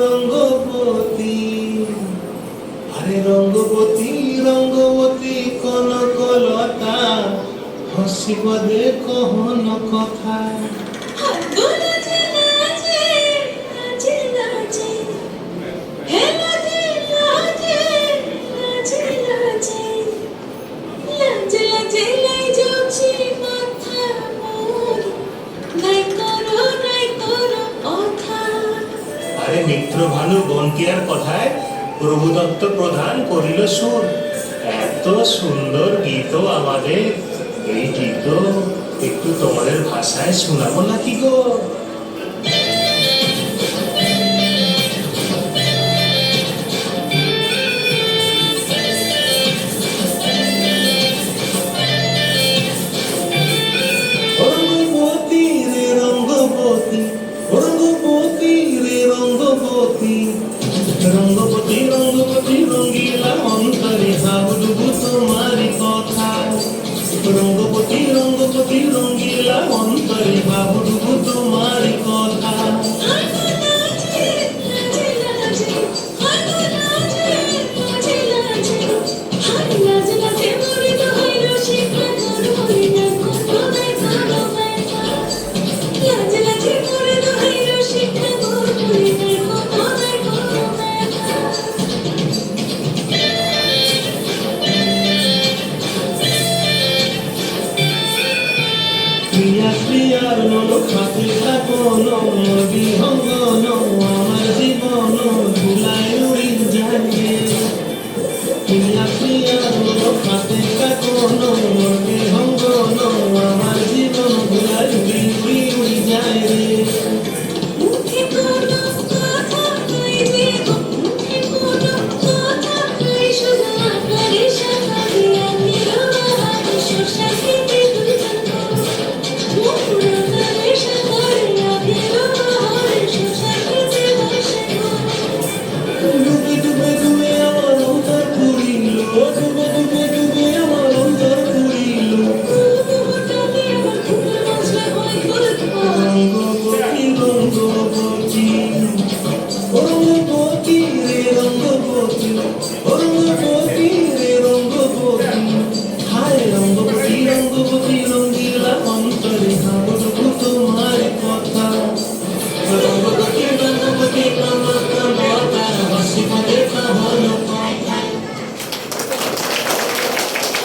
রঙ্গবতী, আরে রঙ্গবতী রঙ্গবতী কনকলতা, হসিব দে কহন কথা। আরে মিত্র ভানু বন্তিয়ার কথায় প্রভুদত্ত প্রধান করিল সুর। এত সুন্দর গীত আমাদের, এই গীত একটু তোমাদের ভাষায় শোনাবো নাকি গো? রঙ্গবতী রে রঙ্গবতী, রঙ্গবতী রে রঙ্গবতী, রঙ্গবতী রঙ্গবতী রঙ্গিলা অন্তরে ভাবডুবু তোমারি কথা। রঙ্গবতী রঙ্গবতী রঙ্গিলা অন্তরে ভাবডুবু তোমারি কথা। প্রিয়া প্রিয়ার মন খাতে থাকন, বিহঙ্গন আমার জীবন ভুলাই উড়ি যায়। প্রিয়া প্রিয়ার মন খাতে থাকন, বিহঙ্গন আমার জীবন ভুলাই উড়ি উড়ি উড়ি যায় রে। ডুবে ডুবে ডুবে আমার অন্তর পুরিল, ডুবে ডুবে ডুবে আমার অন্তর পুরিল। রঙ্গবতী রঙ্গবতী